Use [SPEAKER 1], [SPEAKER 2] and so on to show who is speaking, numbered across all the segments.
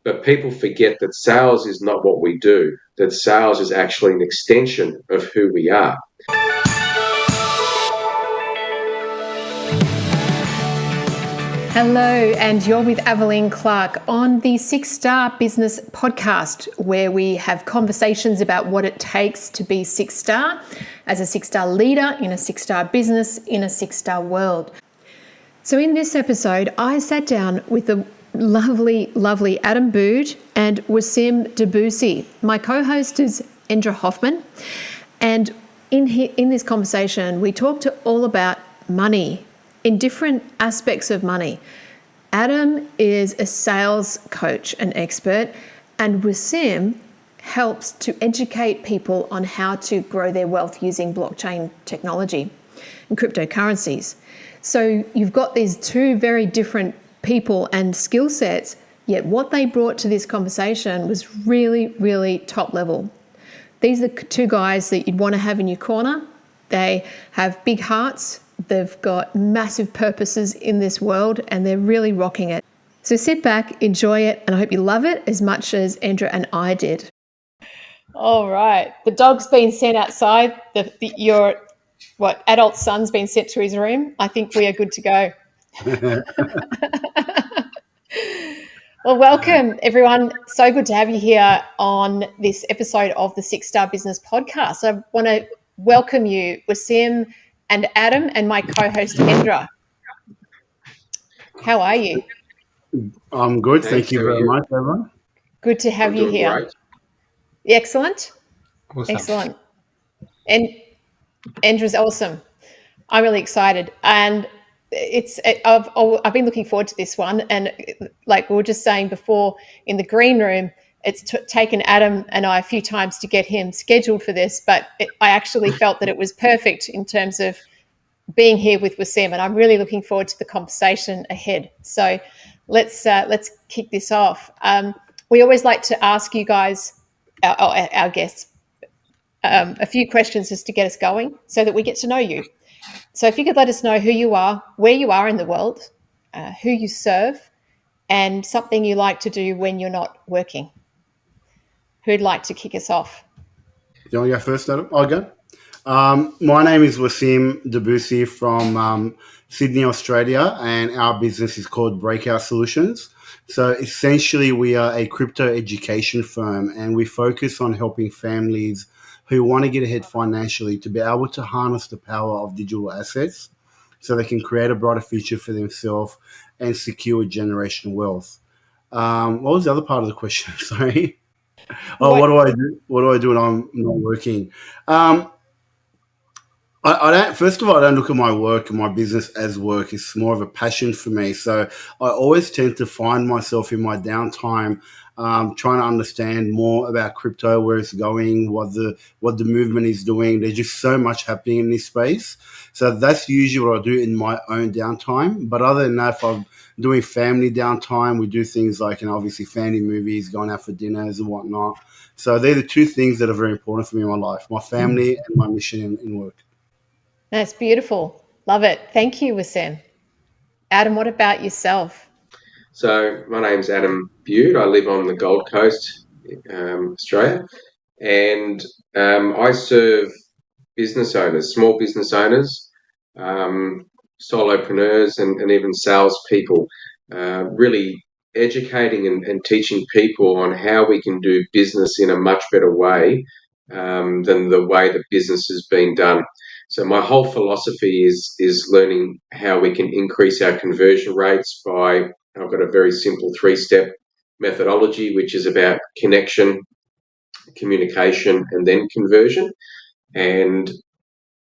[SPEAKER 1] But people forget that sales is not what we do, that sales is actually an extension of who we are.
[SPEAKER 2] Hello, and you're with Aveline Clark on the 6-Star Business Podcast, where we have conversations about what it takes to be 6-star as a 6-star leader in a 6-star business in a 6-star world. So in this episode, I sat down with the lovely Adam Bude and Wassim Dabboussi. My co-host is Endra Hoffman, and in this conversation, we talked all about money in different aspects of money. Adam is a sales coach and expert, and Wassim helps to educate people on how to grow their wealth using blockchain technology and cryptocurrencies. So you've got these two very different people and skill sets, yet what they brought to this conversation was really, really top level. These are two guys that you'd want to have in your corner. They have big hearts. They've got massive purposes in this world, and they're really rocking it. So sit back, enjoy it, and I hope you love it as much as Andrea and I did. All right. The dog's been sent outside. Your adult son's been sent to his room. I think we are good to go. Well, welcome, everyone. So good to have you here on this episode of the 6-Star Business Podcast. I want to welcome you, Wassim and Adam, and my co-host, Endra. How are you?
[SPEAKER 3] I'm good. Thank you very much, everyone.
[SPEAKER 2] Good to have you here.
[SPEAKER 1] Great.
[SPEAKER 2] Excellent.
[SPEAKER 3] Awesome.
[SPEAKER 2] Excellent. And Endra's awesome. I'm really excited. And I've been looking forward to this one. And like we were just saying before in the green room, it's taken Adam and I a few times to get him scheduled for this, but I actually felt that it was perfect in terms of being here with Wassim, and I'm really looking forward to the conversation ahead. So let's kick this off. We always like to ask you guys, our guests, a few questions just to get us going so that we get to know you. So if you could let us know who you are, where you are in the world, who you serve, and something you like to do when you're not working. Who'd like to kick us off?
[SPEAKER 3] You want to go first, Adam? I'll go. My name is Wassim Dabboussi from Sydney, Australia, and our business is called Breakout Solutions. So essentially, we are a crypto education firm, and we focus on helping families who want to get ahead financially to be able to harness the power of digital assets so they can create a brighter future for themselves and secure generational wealth. What was the other part of the question? Sorry. What do I do? What do I do when I'm not working? I don't. First of all, I don't look at my work and my business as work. It's more of a passion for me. So I always tend to find myself in my downtime trying to understand more about crypto, where it's going, what the movement is doing. There's just so much happening in this space. So that's usually what I do in my own downtime. But other than that, if I'm doing family downtime, we do things like, obviously family movies, going out for dinners and whatnot. So they're the two things that are very important for me in my life: my family and my mission in work.
[SPEAKER 2] That's beautiful. Love it. Thank you, Wassim. Adam, what about yourself?
[SPEAKER 1] So my name's Adam Bude. I live on the Gold Coast, Australia, and I serve business owners, small business owners, solopreneurs, and even salespeople, really educating and teaching people on how we can do business in a much better way than the way that business is being done. So my whole philosophy is learning how we can increase our conversion rates by, I've got a very simple 3-step methodology, which is about connection, communication, and then conversion, and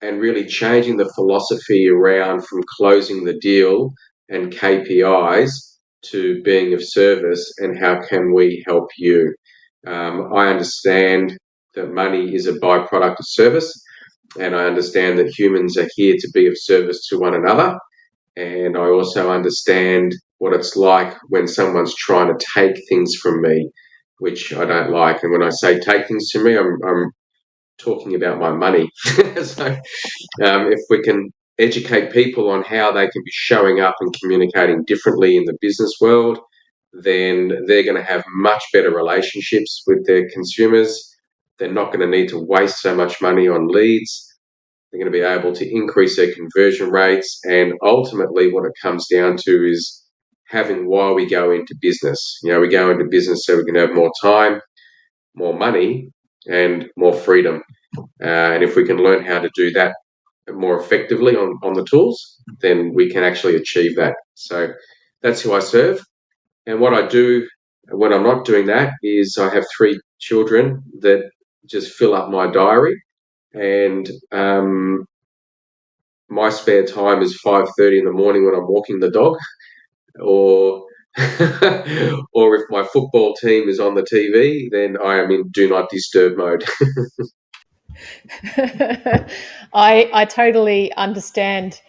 [SPEAKER 1] really changing the philosophy around from closing the deal and KPIs to being of service and how can we help you. I understand that money is a byproduct of service, and I understand that humans are here to be of service to one another. And I also understand what it's like when someone's trying to take things from me, which I don't like. And when I say take things from me, I'm talking about my money. So if we can educate people on how they can be showing up and communicating differently in the business world, then they're going to have much better relationships with their consumers. They're not going to need to waste so much money on leads. They're going to be able to increase their conversion rates. And ultimately, what it comes down to is having why we go into business. We go into business so we can have more time, more money, and more freedom. And if we can learn how to do that more effectively on the tools, then we can actually achieve that. So that's who I serve. And what I do when I'm not doing that is I have 3 children that just fill up my diary. And my spare time is 5:30 in the morning when I'm walking the dog, or or if my football team is on the TV, then I am in do not disturb mode.
[SPEAKER 2] I totally understand,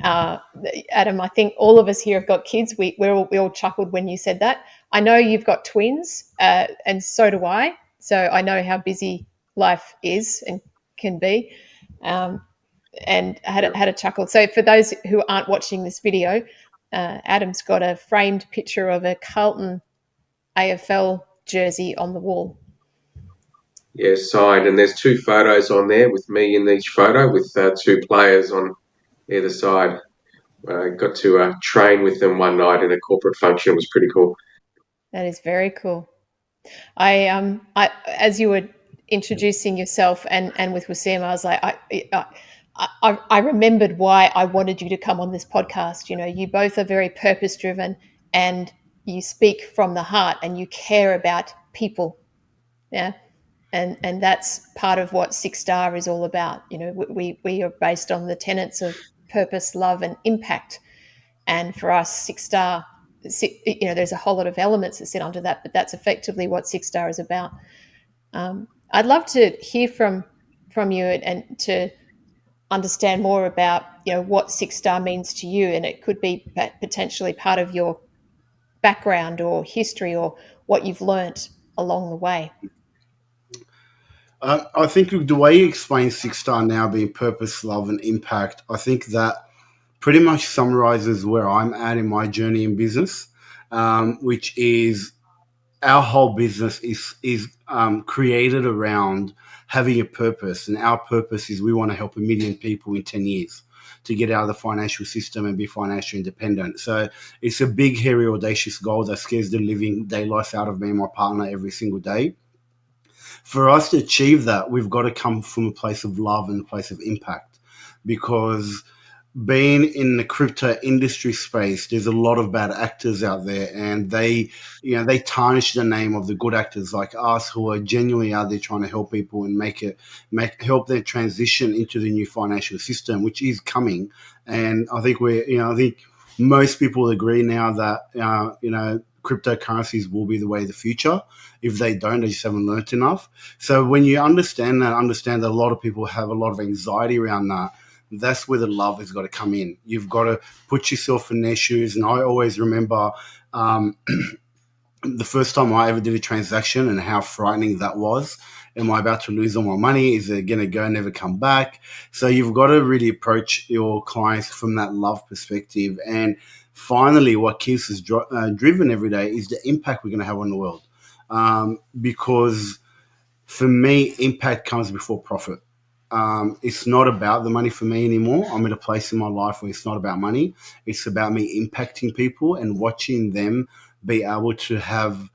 [SPEAKER 2] Adam. I think all of us here have got kids. We all chuckled when you said that. I know you've got twins, and so do I. So I know how busy life is and can be. And had a chuckle. So for those who aren't watching this video, Adam's got a framed picture of a Carlton AFL jersey on the wall.
[SPEAKER 1] Yeah, signed. And there's 2 photos on there with me in each photo with 2 players on either side. Got to train with them one night in a corporate function. It was pretty cool.
[SPEAKER 2] That is very cool. I as you were introducing yourself and with Wassim, I was like, I remembered why I wanted you to come on this podcast. You both are very purpose driven, and you speak from the heart, and you care about people. Yeah. And that's part of what Six Star is all about. We are based on the tenets of purpose, love, and impact. And for us, Six Star, there's a whole lot of elements that sit under that, but that's effectively what Six Star is about. I'd love to hear from you and to understand more about what Six Star means to you, and it could be potentially part of your background or history or what you've learnt along the way.
[SPEAKER 3] I think the way you explain Six Star now being purpose, love, and impact, I think that pretty much summarizes where I'm at in my journey in business, which is our whole business is created around having a purpose, and our purpose is we want to help 1 million people in 10 years to get out of the financial system and be financially independent. So it's a big, hairy, audacious goal that scares the living daylights out of me and my partner every single day. For us to achieve that, we've got to come from a place of love and a place of impact, because being in the crypto industry space, there's a lot of bad actors out there, and they tarnish the name of the good actors like us who are genuinely out there trying to help people and help their transition into the new financial system, which is coming. And I think I think most people agree now that cryptocurrencies will be the way of the future. If they don't, they just haven't learnt enough. So when you understand that a lot of people have a lot of anxiety around that, that's where the love has got to come in. You've got to put yourself in their shoes. And I always remember the first time I ever did a transaction and how frightening that was. Am I about to lose all my money? Is it going to go, never come back? So you've got to really approach your clients from that love perspective. And finally, what keeps us driven every day is the impact we're going to have on the world. Because for me, impact comes before profit. It's not about the money for me anymore. I'm at a place in my life where it's not about money. It's about me impacting people and watching them be able to have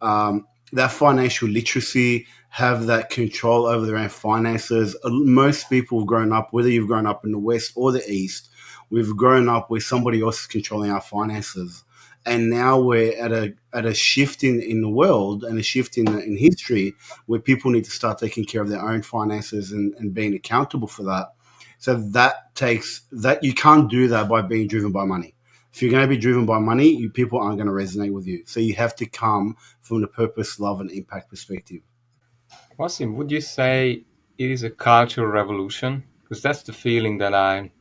[SPEAKER 3] that financial literacy, have that control over their own finances. Most people have grown up, whether you've grown up in the West or the East, we've grown up where somebody else is controlling our finances. And now we're at a shift in the world and a shift in history where people need to start taking care of their own finances and being accountable for that. So that you can't do that by being driven by money. If you're going to be driven by money, people aren't going to resonate with you. So you have to come from the purpose, love, and impact perspective.
[SPEAKER 4] Wassim, would you say it is a cultural revolution? Because that's the feeling that I'm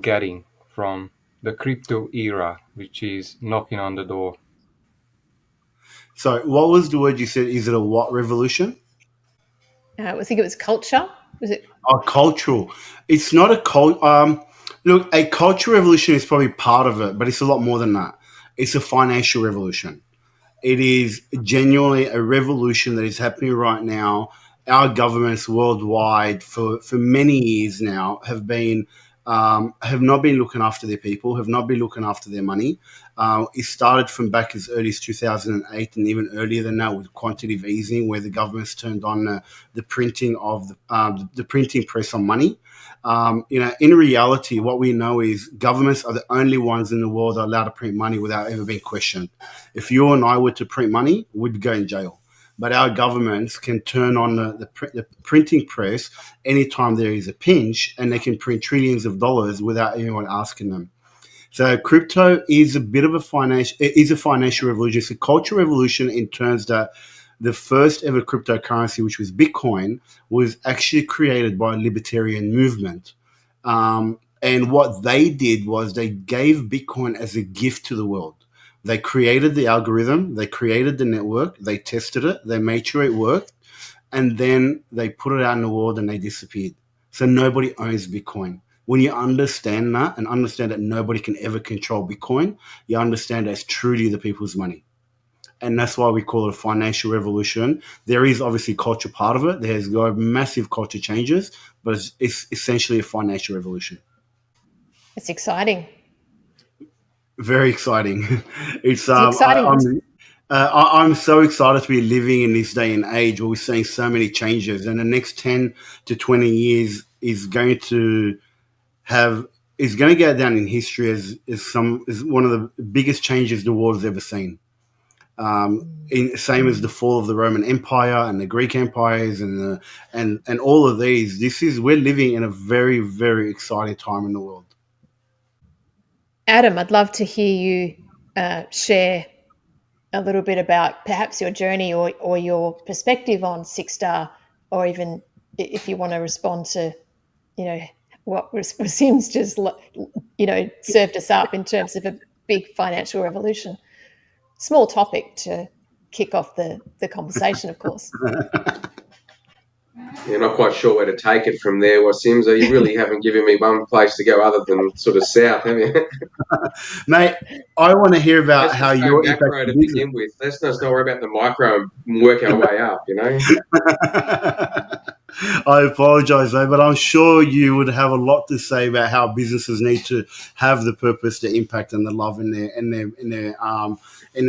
[SPEAKER 4] getting from the crypto era, which is knocking on the door.
[SPEAKER 3] So what was the word you said? Is it a what revolution?
[SPEAKER 2] I think it was culture. Was it?
[SPEAKER 3] Cultural. It's not a cult. Look, a cultural revolution is probably part of it, but it's a lot more than that. It's a financial revolution. It is genuinely a revolution that is happening right now. Our governments worldwide for many years now have not been looking after their people, have not been looking after their money. It started from back as early as 2008 and even earlier than that with quantitative easing, where the governments turned on the printing of the printing press on money. In reality, what we know is governments are the only ones in the world that are allowed to print money without ever being questioned. If you and I were to print money, we'd go in jail. But our governments can turn on the printing press anytime there is a pinch, and they can print trillions of dollars without anyone asking them. So crypto is a bit of a financial revolution. It's a cultural revolution in terms that the first ever cryptocurrency, which was Bitcoin, was actually created by a libertarian movement. And what they did was they gave Bitcoin as a gift to the world. They created the algorithm, they created the network, they tested it, they made sure it worked, and then they put it out in the world and they disappeared. So nobody owns Bitcoin. When you understand that and understand that nobody can ever control Bitcoin, you understand that it's truly the people's money. And that's why we call it a financial revolution. There is obviously culture part of it. There's got massive culture changes, but it's essentially a financial revolution.
[SPEAKER 2] It's exciting.
[SPEAKER 3] Very exciting. It's
[SPEAKER 2] exciting.
[SPEAKER 3] I'm so excited to be living in this day and age where we're seeing so many changes, and the next 10 to 20 years is going to go down in history as one of the biggest changes the world has ever seen. Same as the fall of the Roman Empire and the Greek empires and all of these. We're living in a very, very exciting time in the world.
[SPEAKER 2] Adam, I'd love to hear you share a little bit about perhaps your journey or your perspective on Six Star, or even if you want to respond to, what Wassim's just, served us up in terms of a big financial revolution. Small topic to kick off the conversation, of course.
[SPEAKER 1] You're not quite sure where to take it from there, Wassim. So you really haven't given me one place to go other than sort of south, have you?
[SPEAKER 3] Mate, I want to hear about
[SPEAKER 1] Let's
[SPEAKER 3] how
[SPEAKER 1] just go
[SPEAKER 3] you're
[SPEAKER 1] macro to
[SPEAKER 3] impacting business.
[SPEAKER 1] begin with. Let's not worry about the micro and work our way up,
[SPEAKER 3] I apologize, though, but I'm sure you would have a lot to say about how businesses need to have the purpose, the impact, and the love in their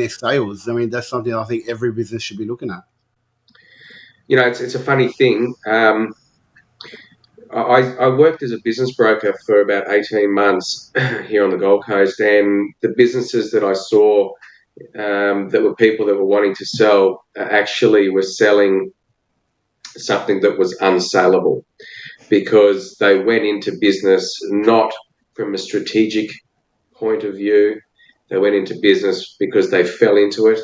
[SPEAKER 3] sales. I mean, that's something I think every business should be looking at.
[SPEAKER 1] It's a funny thing. I worked as a business broker for about 18 months here on the Gold Coast, and the businesses that I saw that were people that were wanting to sell actually were selling something that was unsaleable, because they went into business not from a strategic point of view. They went into business because they fell into it.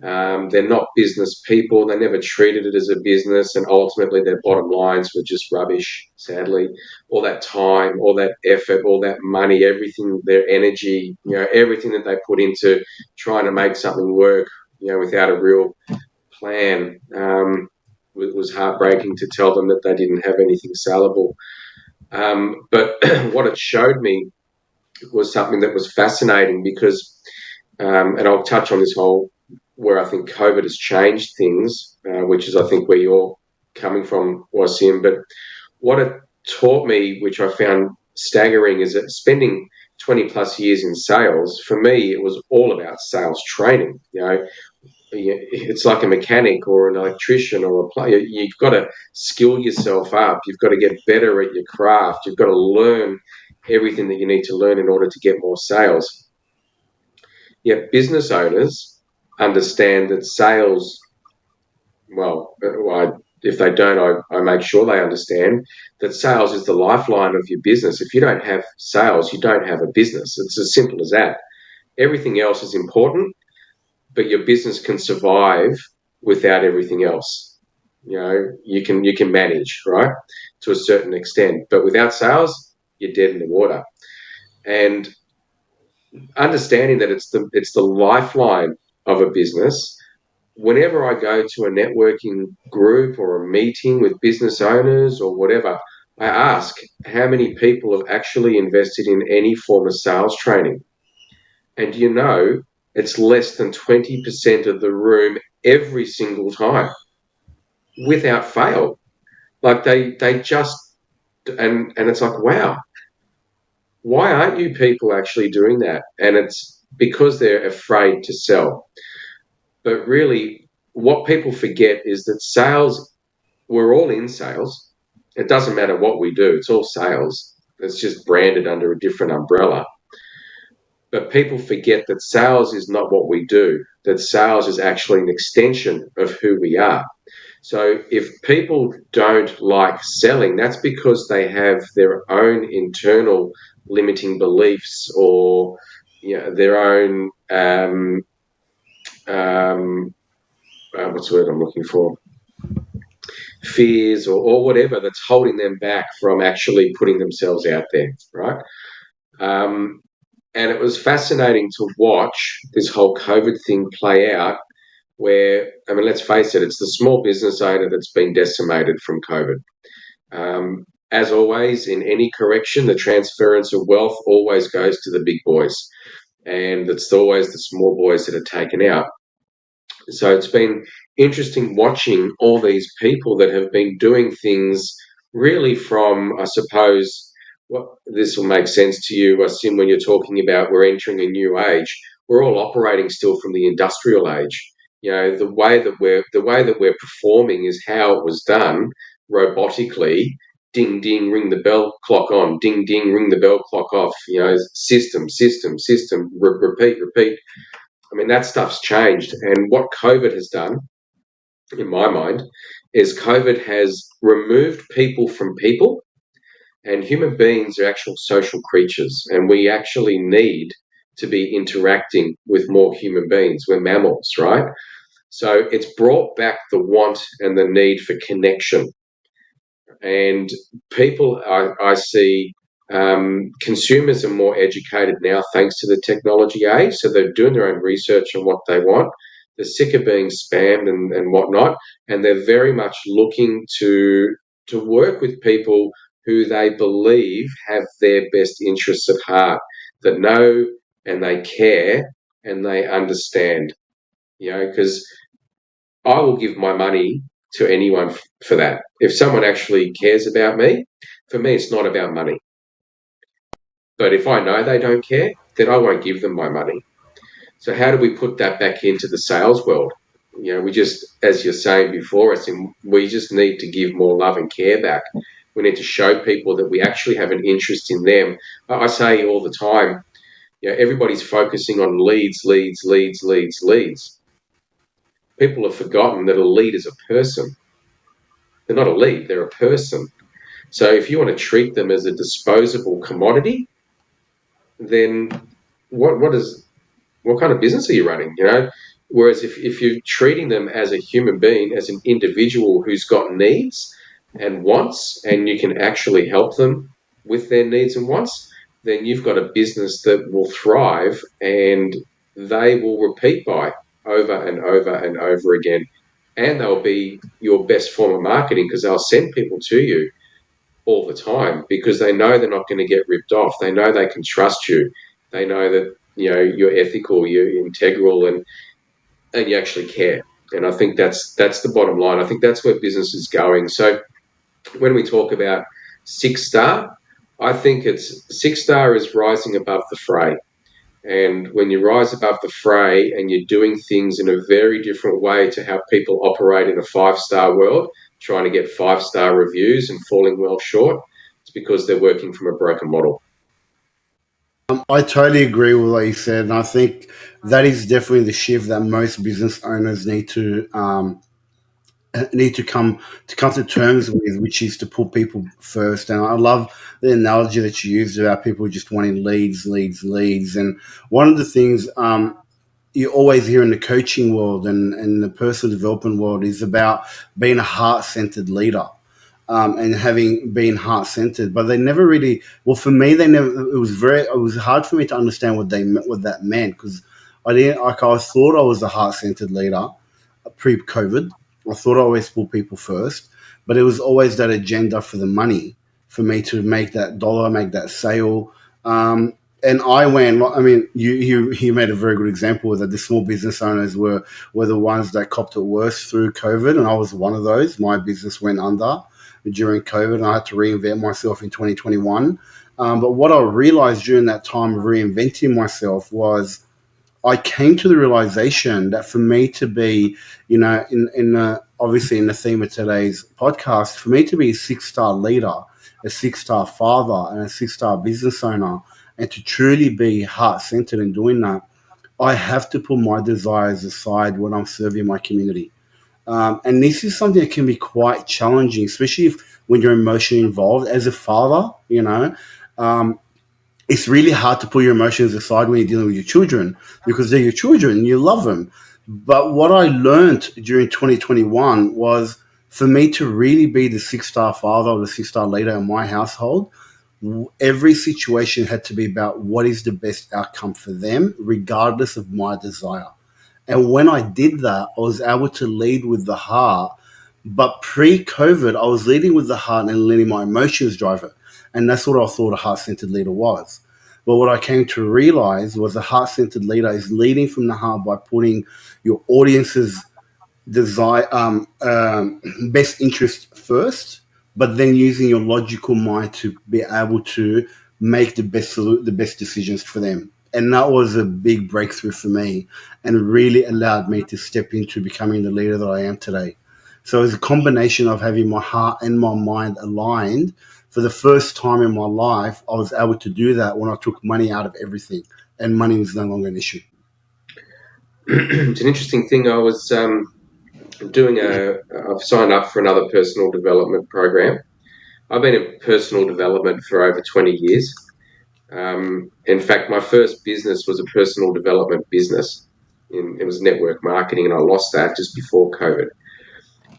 [SPEAKER 1] They're not business people. They never treated it as a business, and ultimately their bottom lines were just rubbish, sadly. All that time, all that effort, all that money, everything, their energy, everything that they put into trying to make something work, without a real plan. It was heartbreaking to tell them that they didn't have anything sellable. But what it showed me was something that was fascinating, because, and I'll touch on this whole, where I think COVID has changed things, which is I think where you're coming from, Wassim. But what it taught me, which I found staggering, is that spending 20 plus years in sales, for me, it was all about sales training. It's like a mechanic or an electrician or a player. You've got to skill yourself up. You've got to get better at your craft. You've got to learn everything that you need to learn in order to get more sales. Yet business owners understand that sales, if they don't, I make sure they understand that sales is the lifeline of your business. If you don't have sales, you don't have a business. It's as simple as that. Everything else is important, but your business can survive without everything else. You can manage, right, to a certain extent, but without sales, you're dead in the water. And understanding that it's the lifeline of a business. Whenever I go to a networking group or a meeting with business owners or whatever, I ask how many people have actually invested in any form of sales training. And It's less than 20% of the room every single time, without fail. Like they just, and it's like, wow, why aren't you people actually doing that? And it's because they're afraid to sell. But really, what people forget is that sales, we're all in sales. It doesn't matter what we do, it's all sales. It's just branded under a different umbrella. But people forget that sales is not what we do, that sales is actually an extension of who we are. So if people don't like selling, that's because they have their own internal limiting beliefs, or their own what's the word I'm looking for? Fears, or whatever that's holding them back from actually putting themselves out there, right? Um, and it was fascinating to watch this whole COVID thing play out, where, I mean, let's face it, it's the small business owner that's been decimated from COVID. As always, in any correction, the transference of wealth always goes to the big boys, and it's always the small boys that are taken out. So it's been interesting watching all these people that have been doing things really from, I suppose, what this will make sense to you, Wassim, when you're talking about we're entering a new age. We're all operating still from the industrial age. The way that we're performing is how it was done robotically. Ding ding, ring the bell clock on. Ding ding, ring the bell clock off. System, repeat. I mean, that stuff's changed. And what COVID has done, in my mind, is COVID has removed people from people, and human beings are actual social creatures, and we actually need to be interacting with more human beings. We're mammals, right? So it's brought back the want and the need for connection. And people, I see, consumers are more educated now thanks to the technology age. So they're doing their own research on what they want. They're sick of being spammed and whatnot, and they're very much looking to work with people who they believe have their best interests at heart, that know and they care and they understand. Because I will give my money to anyone for that. If someone actually cares about me, for me, it's not about money. But if I know they don't care, then I won't give them my money. So how do we put that back into the sales world? We just, as you're saying before, we just need to give more love and care back. We need to show people that we actually have an interest in them. I say all the time, everybody's focusing on leads. People have forgotten that a lead is a person. They're not a lead, they're a person. So if you want to treat them as a disposable commodity, then what kind of business are you running? Whereas if you're treating them as a human being, as an individual who's got needs and wants, and you can actually help them with their needs and wants, then you've got a business that will thrive, and they will repeat by over and over and over again. And they'll be your best form of marketing, because they'll send people to you all the time because they know they're not going to get ripped off. They know they can trust you. They know that you're ethical, you're integral, and you actually care. And I think that's the bottom line. I think that's where business is going. So when we talk about 6-star, I think it's 6-star is rising above the fray. And when you rise above the fray and you're doing things in a very different way to how people operate in a 5-star world, trying to get 5-star reviews and falling well short, it's because they're working from a broken model.
[SPEAKER 3] I totally agree with what you said, and I think that is definitely the shift that most business owners need to come to terms with, which is to put people first. And I love the analogy that you used about people just wanting leads. And one of the things you always hear in the coaching world and the personal development world is about being a heart-centered leader. And having been heart-centered, but they never really. Well, for me, they never. It was hard for me to understand what that meant, because I didn't. Like, I thought I was a heart-centered leader pre-COVID. I thought I always put people first, but it was always that agenda for the money, for me to make that dollar, make that sale. and I went. I mean, you made a very good example that the small business owners were the ones that copped it worse through COVID, and I was one of those. My business went under during COVID, and I had to reinvent myself in 2021. But what I realized during that time of reinventing myself was I came to the realization that for me to be, obviously in the theme of today's podcast, for me to be a 6-star leader, a 6-star father, and a 6-star business owner, and to truly be heart centered in doing that, I have to put my desires aside when I'm serving my community. And this is something that can be quite challenging, especially when you're emotionally involved. As a father, um, it's really hard to put your emotions aside when you're dealing with your children because they're your children and you love them. But what I learned during 2021 was for me to really be the 6-star father or the 6-star leader in my household, every situation had to be about what is the best outcome for them, regardless of my desire. And when I did that, I was able to lead with the heart. But pre-COVID, I was leading with the heart and letting my emotions drive it. And that's what I thought a heart-centered leader was. But what I came to realize was a heart-centered leader is leading from the heart by putting your audience's desire, best interest first, but then using your logical mind to be able to make the best decisions for them. And that was a big breakthrough for me and really allowed me to step into becoming the leader that I am today. So it's a combination of having my heart and my mind aligned. For the first time in my life, I was able to do that when I took money out of everything and money was no longer an issue.
[SPEAKER 1] It's an interesting thing. I've signed up for another personal development program. I've been in personal development for over 20 years. In fact, my first business was a personal development business. It was network marketing, and I lost that just before COVID.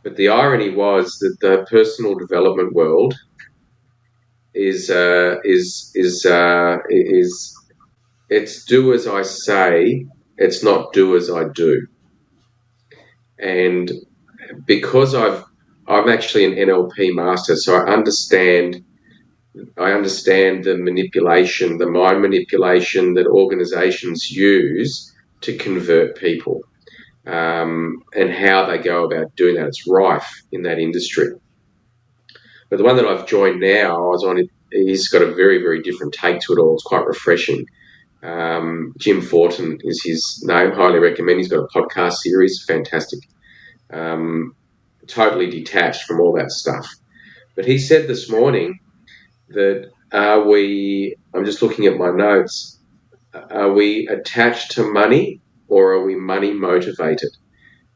[SPEAKER 1] But the irony was that the personal development world is it's do as I say, it's not do as I do. And because I'm actually an NLP master, so I understand the manipulation, the mind manipulation that organizations use to convert people, and how they go about doing that. It's rife in that industry. But the one that I've joined now, I was on it, he's got a very, very different take to it all. It's quite refreshing. Jim Fortin is his name. Highly recommend. He's got a podcast series. Fantastic. Totally detached from all that stuff. But he said this morning that I'm just looking at my notes, are we attached to money or are we money motivated?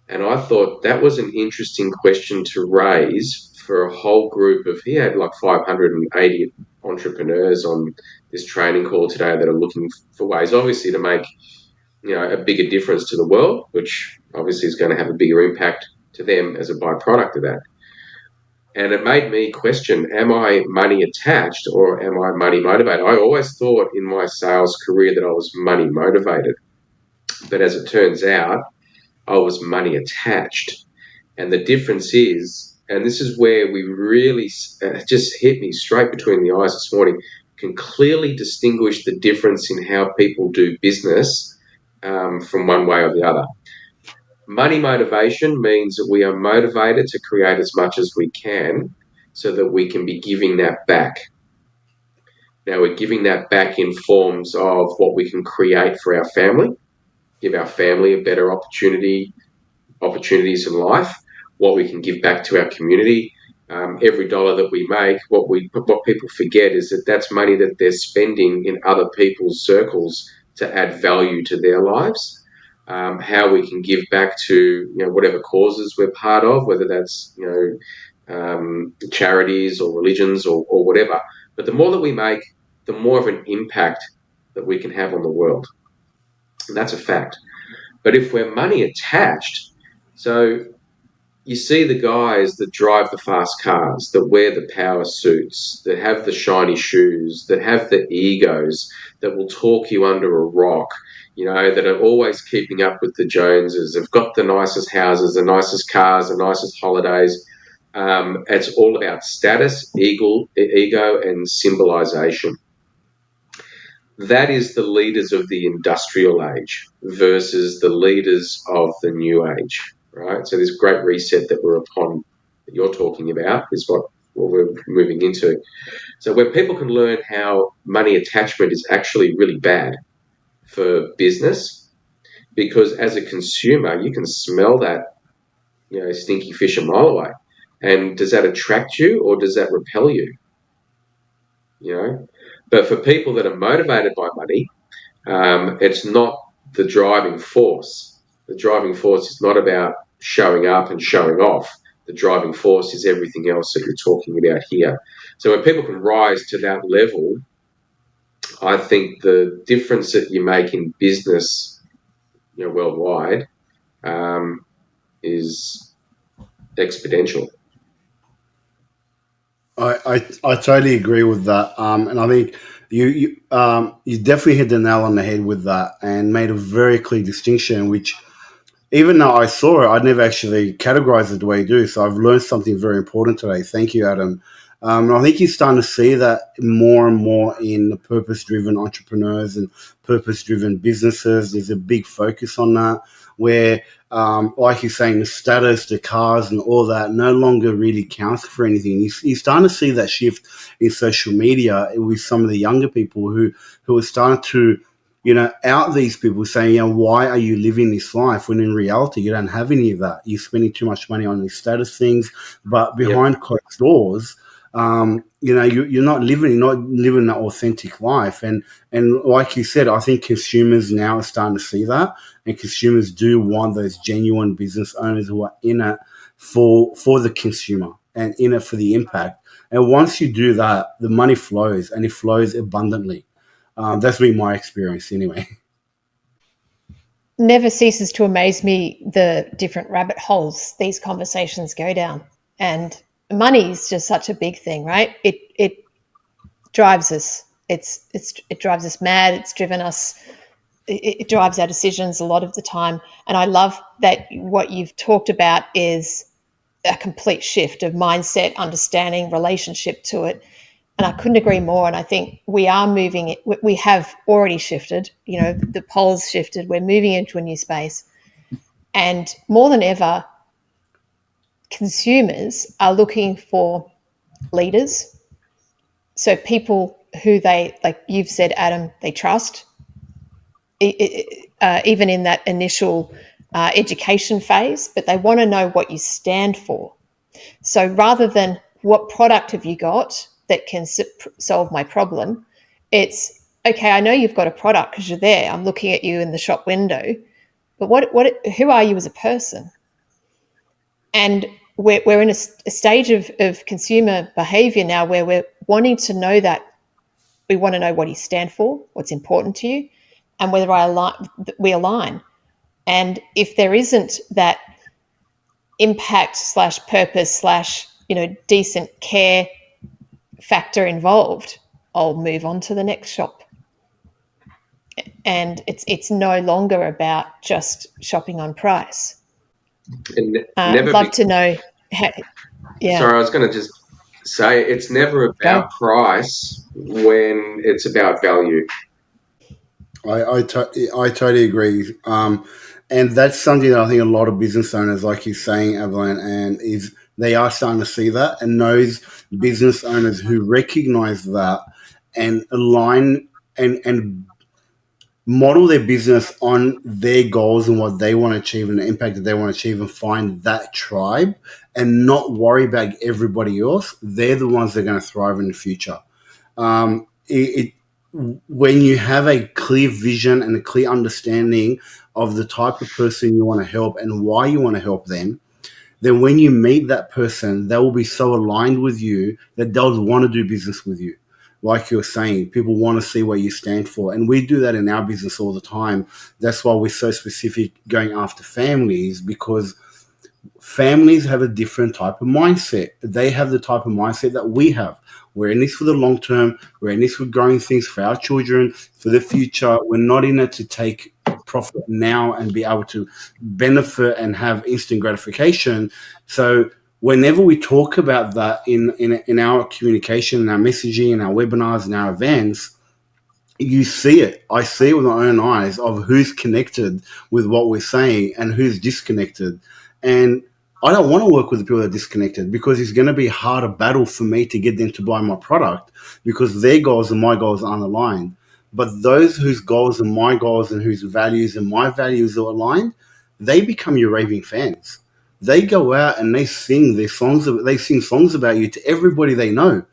[SPEAKER 1] And I thought that was an interesting question to raise for a whole group of, he had like 580 entrepreneurs on this training call today that are looking for ways, obviously, to make, a bigger difference to the world, which obviously is going to have a bigger impact to them as a byproduct of that. And it made me question, am I money attached or am I money motivated? I always thought in my sales career that I was money motivated. But as it turns out, I was money attached. And the difference is, and this is where we really just hit me straight between the eyes this morning, can clearly distinguish the difference in how people do business from one way or the other. Money motivation means that we are motivated to create as much as we can so that we can be giving that back. Now, we're giving that back in forms of what we can create for our family, give our family a better opportunities in life, what we can give back to our community. Every dollar that we make, what people forget is that that's money that they're spending in other people's circles to add value to their lives. How we can give back to whatever causes we're part of, whether that's charities or religions or whatever. But the more that we make, the more of an impact that we can have on the world, and that's a fact. But if we're money attached, so you see the guys that drive the fast cars, that wear the power suits, that have the shiny shoes, that have the egos, that will talk you under a rock, that are always keeping up with the Joneses, have got the nicest houses, the nicest cars, the nicest holidays. It's all about status, ego, and symbolization. that is the leaders of the industrial age versus the leaders of the new age, right? So this great reset that we're upon, that you're talking about, is what we're moving into. So where people can learn how money attachment is actually really bad for business, because as a consumer, you can smell that, stinky fish a mile away. And does that attract you or does that repel you? But for people that are motivated by money, it's not the driving force. The driving force is not about showing up and showing off. The driving force is everything else that you're talking about here. So when people can rise to that level, I think the difference that you make in business, worldwide, is exponential.
[SPEAKER 3] I totally agree with that, and I think you definitely hit the nail on the head with that, and made a very clear distinction. Which, even though I saw it, I'd never actually categorized it the way you do. So I've learned something very important today. Thank you, Adam. And I think you're starting to see that more and more in the purpose-driven entrepreneurs and purpose-driven businesses. There's a big focus on that, where, like you're saying, the status, the cars, and all that no longer really counts for anything. You're starting to see that shift in social media with some of the younger people who are starting to, out these people saying, why are you living this life when in reality you don't have any of that? You're spending too much money on these status things, but behind closed doors, you're not living an authentic life. And like you said, I think consumers now are starting to see that, and consumers do want those genuine business owners who are in it for the consumer and in it for the impact. And once you do that, the money flows, and it flows abundantly. That's been my experience anyway.
[SPEAKER 2] Never ceases to amaze me the different rabbit holes these conversations go down. And money is just such a big thing, right? It drives us. It drives us mad. It's driven us. It drives our decisions a lot of the time. And I love that what you've talked about is a complete shift of mindset, understanding, relationship to it. And I couldn't agree more. And I think we are moving it. We have already shifted. The poles shifted. We're moving into a new space. And more than ever, consumers are looking for leaders. So people who they, like you've said, Adam, they trust, even in that initial education phase, but they want to know what you stand for. So rather than what product have you got that can solve my problem, it's, okay, I know you've got a product because you're there. I'm looking at you in the shop window, but who are you as a person? And we're in a stage of consumer behavior now where we're wanting to know that. We want to know what you stand for, what's important to you, and whether we align. And if there isn't that impact / purpose / decent care factor involved, I'll move on to the next shop. And it's no longer about just shopping on price. I'd love to know.
[SPEAKER 1] Sorry, I was going to just say it's never about price when it's about value.
[SPEAKER 3] I totally agree. And that's something that I think a lot of business owners, like you're saying, Evelyn, and is they are starting to see that. And those business owners who recognize that and align and model their business on their goals and what they want to achieve and the impact that they want to achieve, and find that tribe and not worry about everybody else, they're the ones that are going to thrive in the future. When you have a clear vision and a clear understanding of the type of person you want to help and why you want to help them, then when you meet that person, they will be so aligned with you that they'll want to do business with you. Like you're saying, people want to see what you stand for. And we do that in our business all the time. That's why we're so specific going after families, because families have a different type of mindset. They have the type of mindset that we have. We're in this for the long term. We're in this for growing things for our children, for the future. We're not in it to take profit now and be able to benefit and have instant gratification. So whenever we talk about that in our communication, in our messaging, in our webinars, in our events, you see it. I see it with my own eyes of who's connected with what we're saying and who's disconnected. And I don't want to work with the people that are disconnected because it's going to be a harder battle for me to get them to buy my product because their goals and my goals aren't aligned. But those whose goals and my goals and whose values and my values are aligned, they become your raving fans. They go out and they sing their songs. They sing songs about you to everybody they know.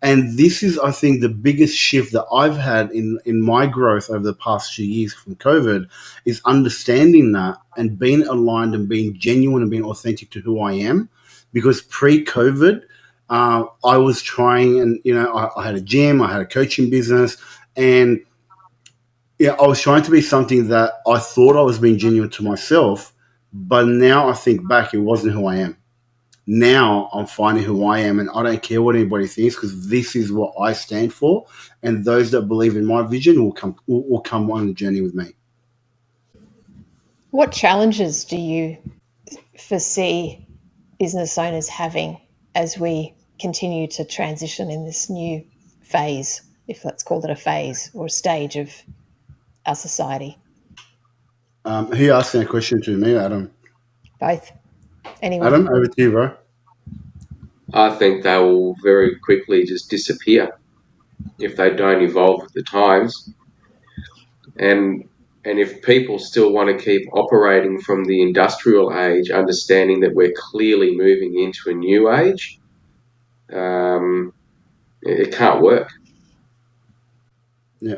[SPEAKER 3] And this is, I think, the biggest shift that I've had in my growth over the past few years from COVID is understanding that and being aligned and being genuine and being authentic to who I am. Because pre-COVID, I was trying, and I had a gym, I had a coaching business, and I was trying to be something that I thought I was being genuine to myself. But now I think back, it wasn't who I am. Now I'm finding who I am, and I don't care what anybody thinks because this is what I stand for. And those that believe in my vision will come on the journey with me.
[SPEAKER 2] What challenges do you foresee business owners having as we continue to transition in this new phase, if let's call it a phase or a stage of our society?
[SPEAKER 3] Who asking a question to me, Adam?
[SPEAKER 2] Both. Anyone?
[SPEAKER 3] Adam, over to you, bro.
[SPEAKER 1] I think they will very quickly just disappear if they don't evolve with the times. And if people still want to keep operating from the industrial age, understanding that we're clearly moving into a new age, it can't work.
[SPEAKER 3] Yeah.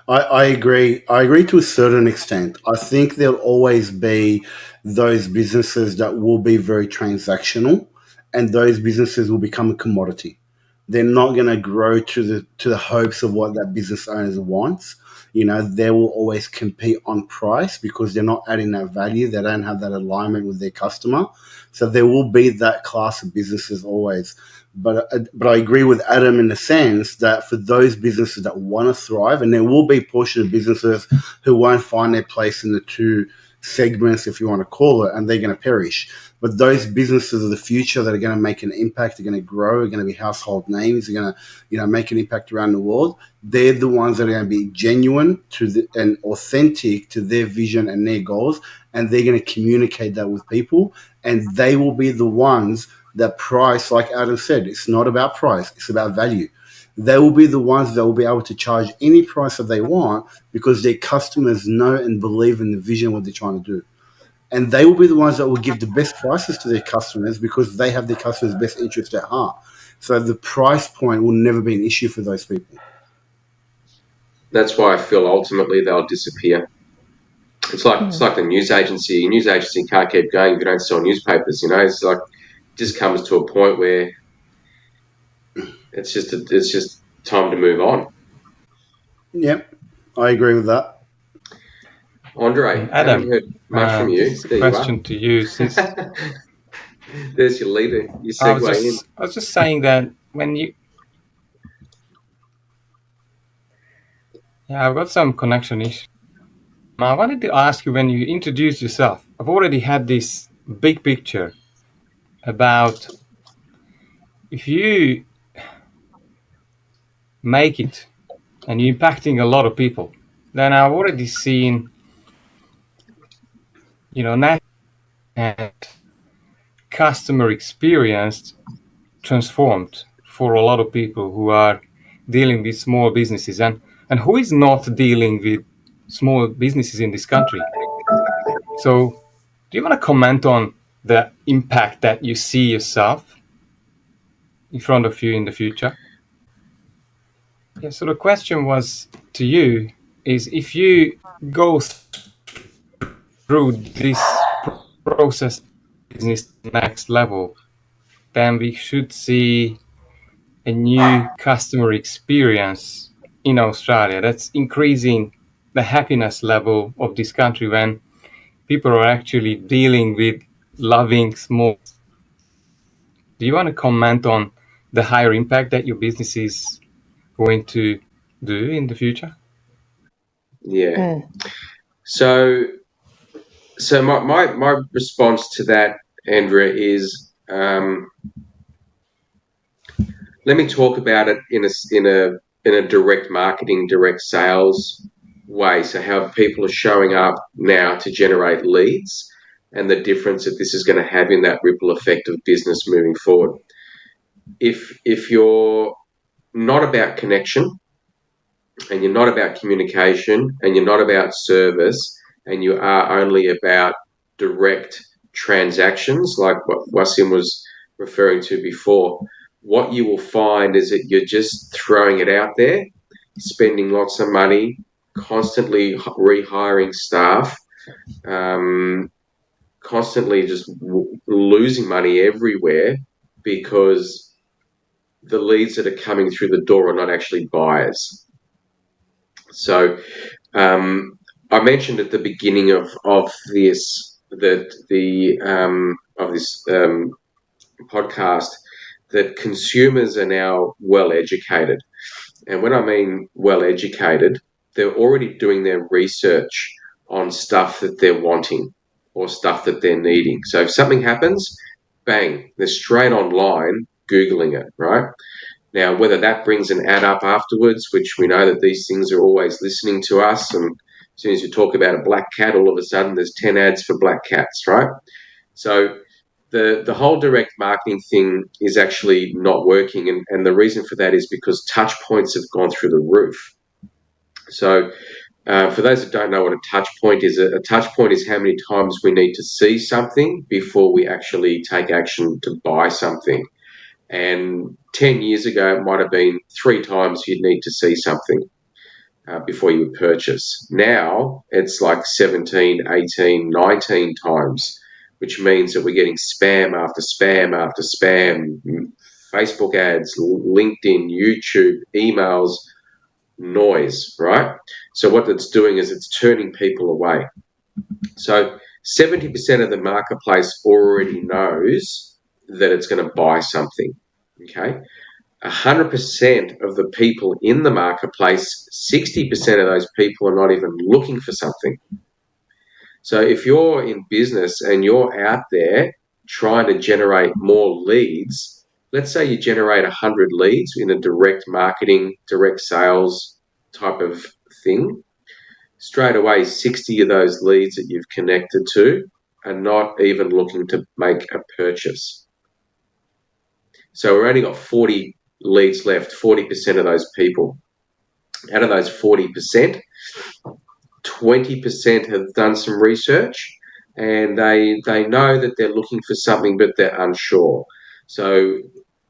[SPEAKER 3] I agree. I agree to a certain extent. I think there'll always be those businesses that will be very transactional, and those businesses will become a commodity. They're not going to grow to the hopes of what that business owner wants. They will always compete on price because they're not adding that value. They don't have that alignment with their customer. So there will be that class of businesses always. But I agree with Adam in the sense that for those businesses that want to thrive, and there will be a portion of businesses who won't find their place in the two segments, if you want to call it, and they're going to perish. But those businesses of the future that are going to make an impact, are going to grow, are going to be household names, are going to make an impact around the world. They're the ones that are going to be genuine and authentic to their vision and their goals, and they're going to communicate that with people, and they will be the ones that price, like Adam said, it's not about price, it's about value. They will be the ones that will be able to charge any price that they want because their customers know and believe in the vision what they're trying to do. And they will be the ones that will give the best prices to their customers because they have their customers' best interest at heart. So the price point will never be an issue for those people.
[SPEAKER 1] That's why I feel ultimately they'll disappear. It's like the news agency. A news agency can't keep going if you don't sell newspapers. It's like it just comes to a point where it's just time to move on.
[SPEAKER 3] Yep, I agree with that.
[SPEAKER 1] Andre, I
[SPEAKER 4] Adam,
[SPEAKER 1] haven't heard much from you.
[SPEAKER 4] this is a question to you. Since
[SPEAKER 1] There's your leader. You
[SPEAKER 4] I was
[SPEAKER 1] segue in.
[SPEAKER 4] just saying that when you, I've got some connection issues. I wanted to ask you when you introduce yourself. I've already had this big picture about if you make it and you're impacting a lot of people, then I've already seen, and customer experience transformed for a lot of people who are dealing with small businesses and who is not dealing with small businesses in this country. So do you want to comment on the impact that you see yourself in front of you in the future? Yeah, so the question was to you is if you go through this process business next level, then we should see a new customer experience in Australia that's increasing the happiness level of this country when people are actually dealing with loving small. Do you want to comment on the higher impact that your business is going to do in the future?
[SPEAKER 1] Yeah. So my response to that, Andrea, is let me talk about it in a in a direct marketing, direct sales way. So how people are showing up now to generate leads and the difference that this is going to have in that ripple effect of business moving forward. If you're not about connection and you're not about communication and you're not about service and you are only about direct transactions like what Wassim was referring to before, what you will find is that you're just throwing it out there, spending lots of money, constantly rehiring staff, constantly just losing money everywhere because the leads that are coming through the door are not actually buyers. So I mentioned at the beginning of this that the of this podcast that consumers are now well educated, and when I mean well educated, they're already doing their research on stuff that they're wanting or stuff that they're needing. So if something happens, bang, they're straight online googling it, right? Now, whether that brings an ad up afterwards, which we know that these things are always listening to us, and as soon as you talk about a black cat, all of a sudden there's 10 ads for black cats, right? So the whole direct marketing thing is actually not working, and the reason for that is because touch points have gone through the roof. So for those that don't know what a touch point is, a touch point is how many times we need to see something before we actually take action to buy something. And 10 years ago, it might have been 3 times you'd need to see something before you would purchase. Now, it's like 17, 18, 19 times, which means that we're getting spam after spam after spam, Facebook ads, LinkedIn, YouTube, emails, noise, right? So what it's doing is it's turning people away. So 70% of the marketplace already knows that it's going to buy something. Okay, 100% of the people in the marketplace, 60% of those people are not even looking for something. So if you're in business and you're out there trying to generate more leads, let's say you generate 100 leads in a direct marketing, direct sales type of thing, straight away 60 of those leads that you've connected to are not even looking to make a purchase. So we've only got 40 leads left, 40% of those people. Out of those 40%, 20% have done some research and they know that they're looking for something but they're unsure. So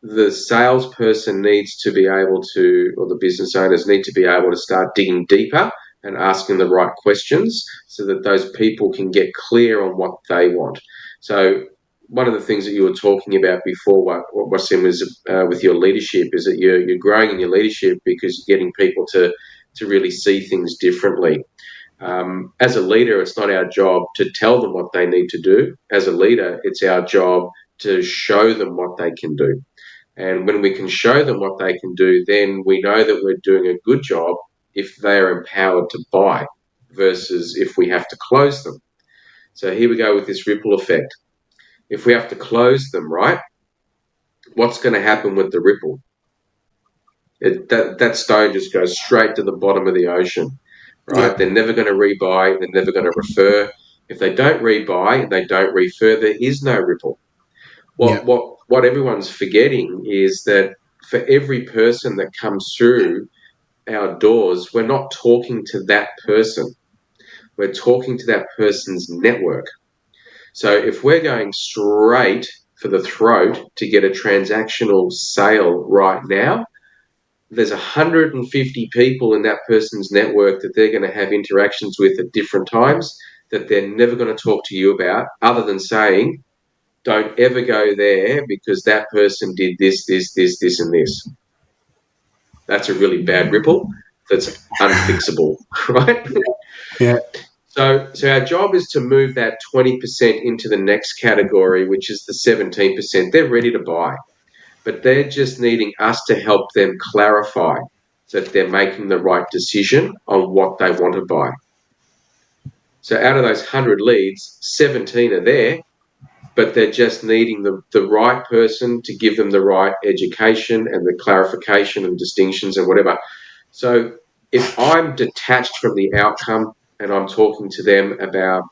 [SPEAKER 1] the salesperson needs to be able to, or the business owners need to be able to start digging deeper and asking the right questions so that those people can get clear on what they want. So one of the things that you were talking about before, what Wassim is with your leadership, is that you're growing in your leadership because you're getting people to really see things differently. As a leader, it's not our job to tell them what they need to do. As a leader, it's our job to show them what they can do. And when we can show them what they can do, then we know that we're doing a good job if they are empowered to buy versus if we have to close them. So here we go with this ripple effect. If we have to close them, right, what's going to happen with the ripple? That stone just goes straight to the bottom of the ocean, right?
[SPEAKER 3] Yeah.
[SPEAKER 1] They're never going to rebuy. They're never going to refer. If they don't rebuy and they don't refer, there is no ripple.
[SPEAKER 3] Yeah.
[SPEAKER 1] What everyone's forgetting is that for every person that comes through our doors, we're not talking to that person. We're talking to that person's network. So if we're going straight for the throat to get a transactional sale right now, there's 150 people in that person's network that they're going to have interactions with at different times that they're never going to talk to you about, other than saying, don't ever go there because that person did this, this, this, this, and this. That's a really bad ripple that's unfixable, right?
[SPEAKER 3] Yeah.
[SPEAKER 1] So our job is to move that 20% into the next category, which is the 17%. They're ready to buy, but they're just needing us to help them clarify that they're making the right decision on what they want to buy. So out of those 100 leads, 17 are there, but they're just needing the right person to give them the right education and the clarification and distinctions and whatever. So if I'm detached from the outcome and I'm talking to them about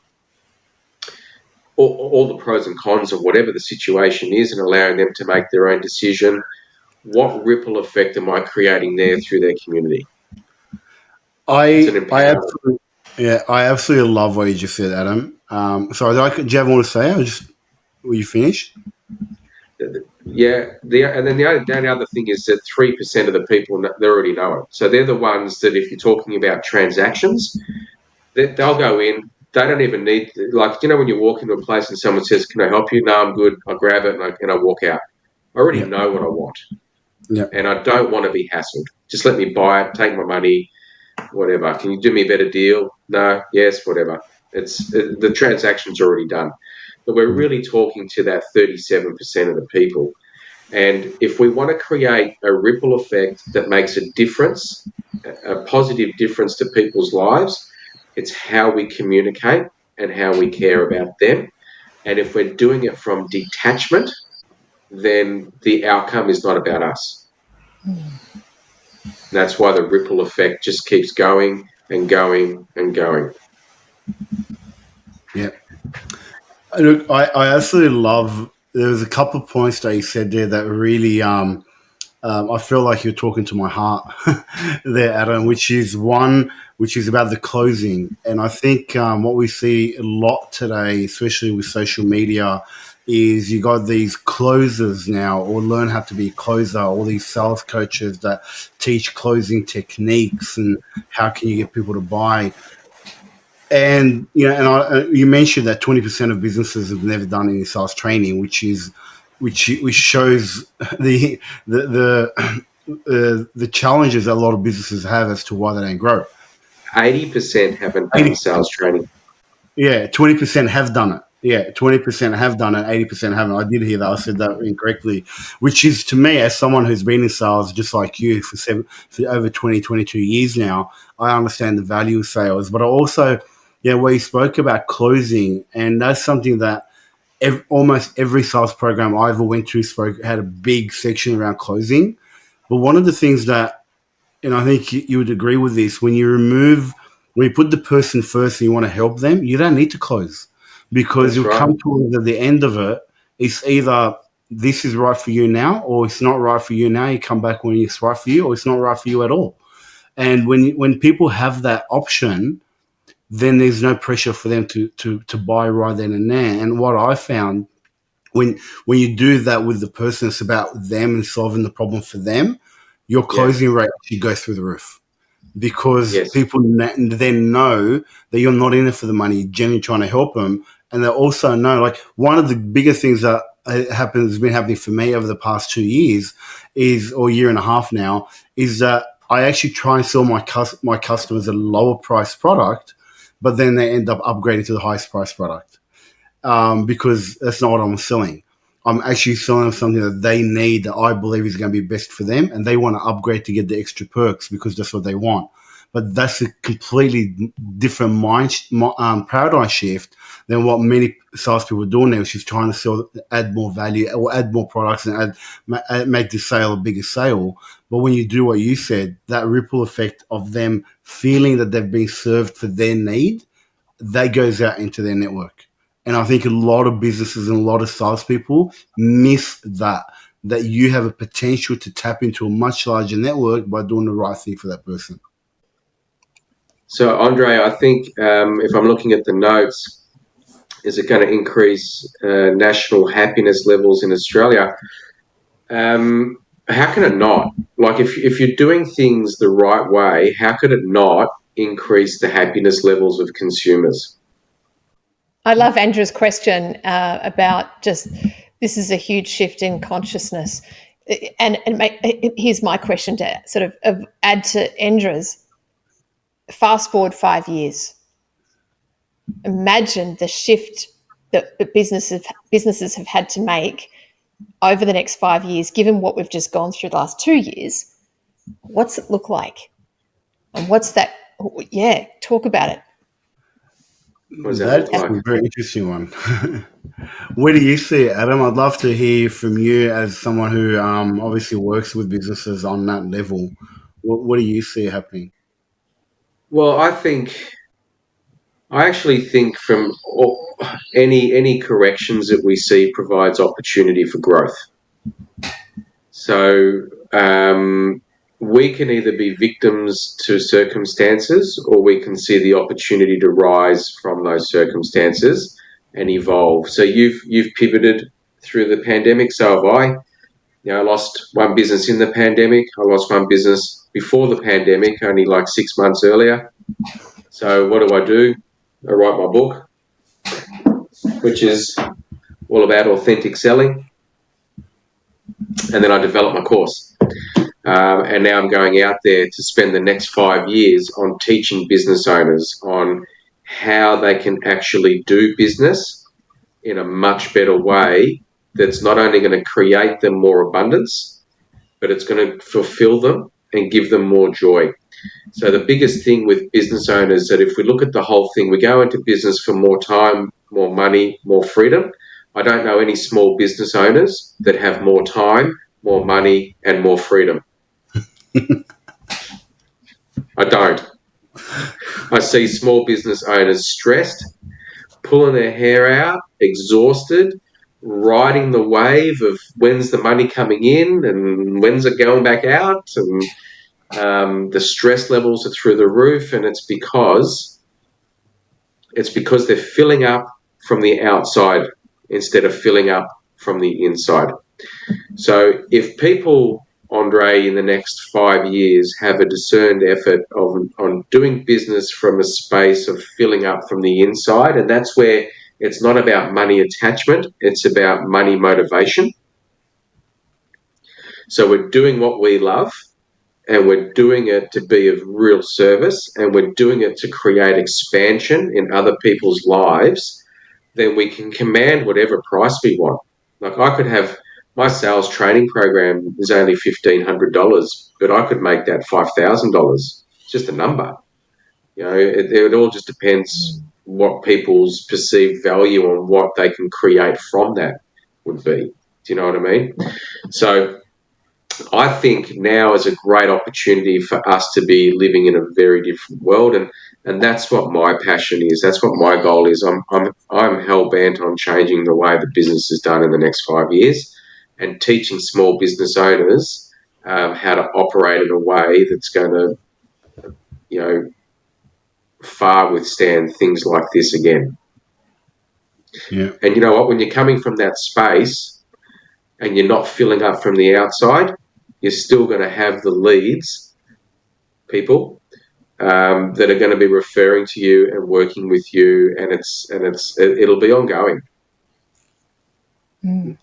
[SPEAKER 1] all the pros and cons of whatever the situation is and allowing them to make their own decision, what ripple effect am I creating there through their community? It's an
[SPEAKER 3] I
[SPEAKER 1] empowerment.
[SPEAKER 3] absolutely, yeah, I absolutely love what you just said, Adam. Sorry, do you have more to say? Or just were you finished?
[SPEAKER 1] Yeah, and then the only other thing is that 3% of the people they already know it. So they're the ones that, if you're talking about transactions, they'll go in. They don't even need, like, when you walk into a place and someone says, "Can I help you?" "No, I'm good." I grab it and I walk out. I already
[SPEAKER 3] Yeah,
[SPEAKER 1] know what I want,
[SPEAKER 3] yeah,
[SPEAKER 1] and I don't want to be hassled. Just let me buy it, take my money, whatever. Can you do me a better deal? No, yes, whatever. The transaction's already done. But we're
[SPEAKER 3] yeah,
[SPEAKER 1] really talking to that 37% of the people. And if we want to create a ripple effect that makes a difference, a positive difference to people's lives, it's how we communicate and how we care about them. And if we're doing it from detachment, then the outcome is not about us. And that's why the ripple effect just keeps going and going and going.
[SPEAKER 3] yeah. Look, I absolutely love. There was a couple of points that you said there that really I feel like you're talking to my heart there, Adam, which is about the closing. And I think what we see a lot today, especially with social media, is you got these closers now, or learn how to be a closer, all these sales coaches that teach closing techniques and how can you get people to buy. And you mentioned that 20% of businesses have never done any sales training, which shows the challenges that a lot of businesses have as to why they don't grow.
[SPEAKER 1] 80% haven't done
[SPEAKER 3] 80%,
[SPEAKER 1] sales training.
[SPEAKER 3] yeah, 20% have done it. Yeah, 20% have done it, 80% haven't. I did hear that. I said that incorrectly, which is to me, as someone who's been in sales just like you for over 20, 22 years now, I understand the value of sales. But I also, yeah, where you spoke about closing, and that's something that almost every sales program I ever went to had a big section around closing. But one of the things that, and I think you would agree with this, when you put the person first and you want to help them, you don't need to close, because
[SPEAKER 1] That's
[SPEAKER 3] you'll
[SPEAKER 1] right.
[SPEAKER 3] come to the end of it. It's either this is right for you now, or it's not right for you now. You come back when it's right for you, or it's not right for you at all. And when people have that option, then there's no pressure for them to buy right then and there. And what I found, when you do that with the person, it's about them and solving the problem for them, your
[SPEAKER 1] Yeah.
[SPEAKER 3] closing rate actually goes through the roof, because
[SPEAKER 1] Yes.
[SPEAKER 3] people then know that you're not in it for the money, you're genuinely trying to help them. And they also know, like, one of the biggest things that has been happening for me over the past 2 years or year and a half now, is that I actually try and sell my customers a lower price product, but then they end up upgrading to the highest price product, because that's not what I'm selling. I'm actually selling them something that they need, that I believe is going to be best for them, and they want to upgrade to get the extra perks because that's what they want. But that's a completely different paradigm shift than what many salespeople are doing now, which is trying to add more value or add more products and make the sale a bigger sale. But when you do what you said, that ripple effect of them feeling that they've been served for their need, that goes out into their network. And I think a lot of businesses and a lot of salespeople miss that you have a potential to tap into a much larger network by doing the right thing for that person.
[SPEAKER 1] So, Andre, I think if I'm looking at the notes, is it going to increase national happiness levels in Australia? How can it not? Like, if you're doing things the right way, how could it not increase the happiness levels of consumers?
[SPEAKER 2] I love Andrew's question about just this is a huge shift in consciousness. Here's my question to sort of add to Andrew's. Fast forward 5 years. Imagine the shift that businesses have had to make over the next 5 years, given what we've just gone through the last 2 years. What's it look like? And what's that? Yeah, talk about it.
[SPEAKER 1] What does that
[SPEAKER 3] That
[SPEAKER 1] look
[SPEAKER 3] is
[SPEAKER 1] like?
[SPEAKER 3] a very interesting one. Where do you see it, Adam? I'd love to hear from you as someone who obviously works with businesses on that level. What do you see happening?
[SPEAKER 1] Well, I actually think from any corrections that we see provides opportunity for growth. So we can either be victims to circumstances, or we can see the opportunity to rise from those circumstances and evolve. So you've pivoted through the pandemic. So have I. I lost one business in the pandemic. I lost one business before the pandemic, only like 6 months earlier. So what do? I write my book, which is all about authentic selling, and then I develop my course. And now I'm going out there to spend the next 5 years on teaching business owners on how they can actually do business in a much better way that's not only going to create them more abundance, but it's going to fulfill them and give them more joy. So the biggest thing with business owners, that if we look at the whole thing, we go into business for more time, more money, more freedom. I don't know any small business owners that have more time, more money, and more freedom. I don't. I see small business owners stressed, pulling their hair out, exhausted, riding the wave of when's the money coming in and when's it going back out, and the stress levels are through the roof, and it's because they're filling up from the outside instead of filling up from the inside. So if people, Andre, in the next 5 years have a discerned effort on doing business from a space of filling up from the inside, and that's where it's not about money attachment, it's about money motivation. So we're doing what we love, and we're doing it to be of real service, and we're doing it to create expansion in other people's lives, then we can command whatever price we want. Like, I could have my sales training program is only $1,500, but I could make that $5,000. It's just a number. It all just depends what people's perceived value and what they can create from that would be. Do you know what I mean? So I think now is a great opportunity for us to be living in a very different world, and that's what my passion is. That's what my goal is. I'm hell bent on changing the way the business is done in the next 5 years, and teaching small business owners how to operate in a way that's going to, far withstand things like this again.
[SPEAKER 3] Yeah.
[SPEAKER 1] And you know what? When you're coming from that space and you're not filling up from the outside, you're still going to have the leads, people that are going to be referring to you and working with you, and it'll be ongoing.
[SPEAKER 3] Yeah.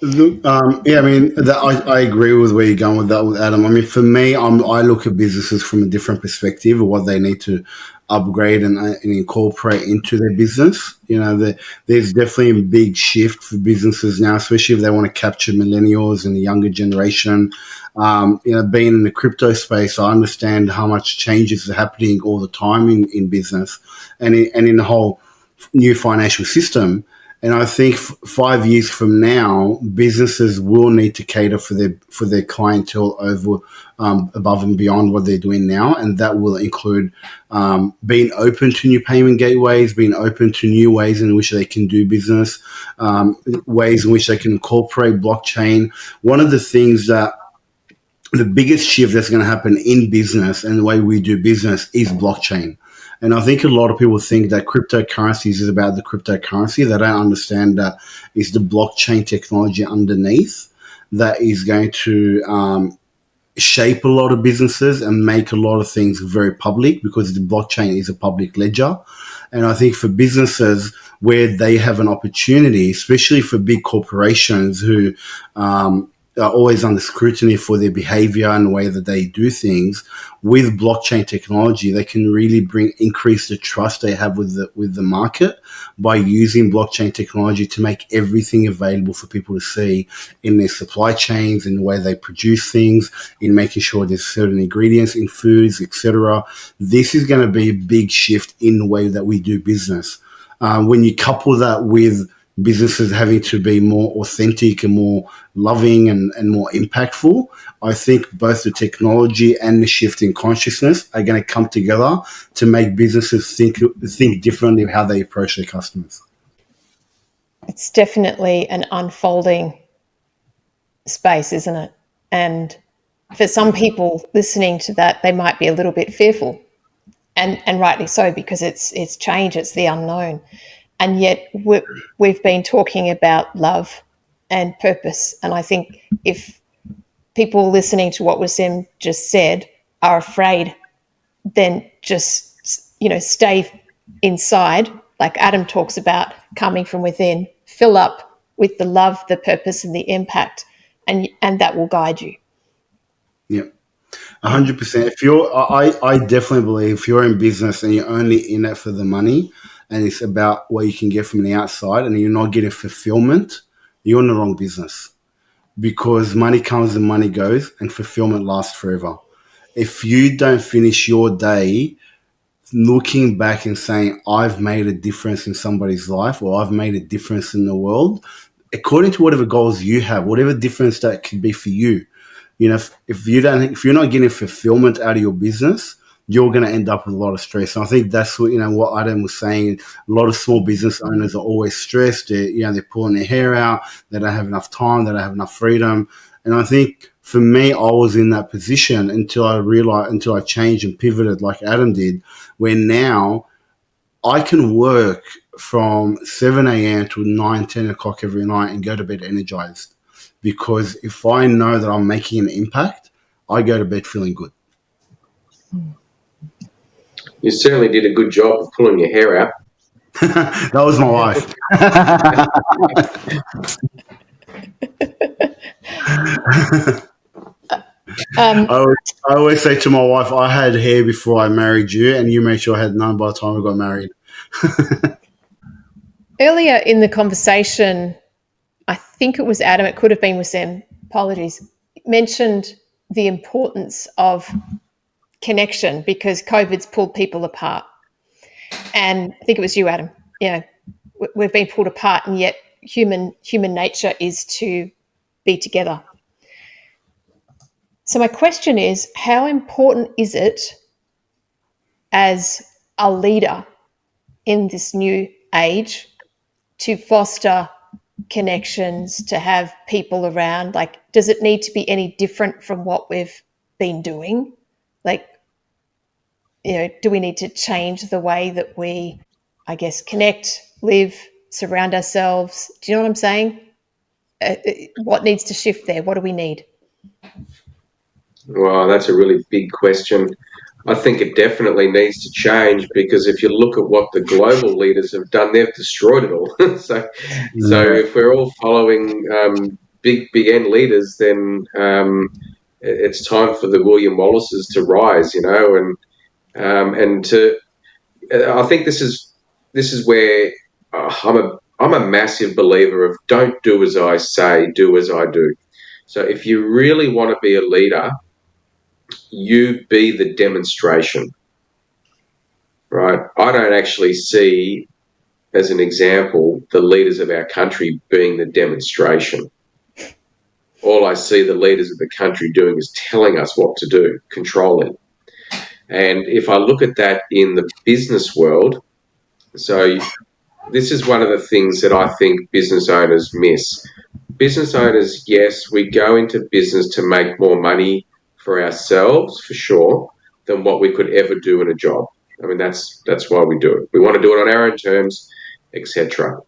[SPEAKER 3] Look, I mean, I agree with where you're going with that, with Adam. I mean, for me, I look at businesses from a different perspective of what they need to upgrade and incorporate into their business. There's definitely a big shift for businesses now, especially if they want to capture millennials and the younger generation. Being in the crypto space, I understand how much changes are happening all the time in business and in the whole new financial system. And I think 5 years from now, businesses will need to cater for their clientele over above and beyond what they're doing now, and that will include being open to new payment gateways, being open to new ways in which they can do business, ways in which they can incorporate blockchain. One of the things that the biggest shift that's going to happen in business and the way we do business is blockchain. And I think a lot of people think that cryptocurrencies is about the cryptocurrency. They don't understand that it's the blockchain technology underneath that is going to shape a lot of businesses and make a lot of things very public, because the blockchain is a public ledger. And I think for businesses where they have an opportunity, especially for big corporations who are always under scrutiny for their behavior and the way that they do things, with blockchain technology, they can really increase the trust they have with the market by using blockchain technology to make everything available for people to see in their supply chains, in the way they produce things, in making sure there's certain ingredients in foods, etc. This is going to be a big shift in the way that we do business. When you couple that with businesses having to be more authentic and more loving and more impactful, I think both the technology and the shift in consciousness are going to come together to make businesses think differently of how they approach their customers.
[SPEAKER 2] It's definitely an unfolding space, isn't it? And for some people listening to that, they might be a little bit fearful, and rightly so, because it's change, it's the unknown. And yet we've been talking about love and purpose. And I think if people listening to what Wassim just said are afraid, then just, stay inside, like Adam talks about, coming from within, fill up with the love, the purpose, and the impact, and that will guide you.
[SPEAKER 3] Yeah. 100%. I definitely believe if you're in business and you're only in it for the money and it's about what you can get from the outside and you're not getting fulfillment, you're in the wrong business, because money comes and money goes and fulfillment lasts forever. If you don't finish your day looking back and saying, I've made a difference in somebody's life or I've made a difference in the world, according to whatever goals you have, whatever difference that could be for you, if you're not getting fulfillment out of your business, you're going to end up with a lot of stress. And I think that's what Adam was saying. A lot of small business owners are always stressed. They're pulling their hair out. They don't have enough time. They don't have enough freedom. And I think for me, I was in that position until I changed and pivoted like Adam did, where now I can work from 7 a.m. to 9, 10 o'clock every night and go to bed energized. Because if I know that I'm making an impact, I go to bed feeling good.
[SPEAKER 1] You certainly did a good job of pulling your hair out.
[SPEAKER 3] That was my wife. I always say to my wife, I had hair before I married you, and you made sure I had none by the time we got married.
[SPEAKER 2] Earlier in the conversation, I think it was Adam, it could have been Wassim, apologies, mentioned the importance of connection because COVID's pulled people apart. And I think it was you, Adam. We've been pulled apart, and yet human nature is to be together. So my question is, how important is it as a leader in this new age to foster connections, to have people around? Like, does it need to be any different from what we've been doing? Like, do we need to change the way that we, I guess, connect, live, surround ourselves? Do you know what I'm saying? What needs to shift there? What do we need?
[SPEAKER 1] Well, that's a really big question. I think it definitely needs to change, because if you look at what the global leaders have done, they've destroyed it all. So if we're all following big end leaders, then it's time for the William Wallaces to rise, and to. I think this is where I'm a massive believer of don't do as I say, do as I do. So if you really want to be a leader, you be the demonstration, right? I don't actually see, as an example, the leaders of our country being the demonstration. All I see the leaders of the country doing is telling us what to do, controlling. And if I look at that in the business world, so this is one of the things that I think business owners miss. Business owners, yes, we go into business to make more money for ourselves, for sure, than what we could ever do in a job. I mean, that's why we do it. We want to do it on our own terms, etc.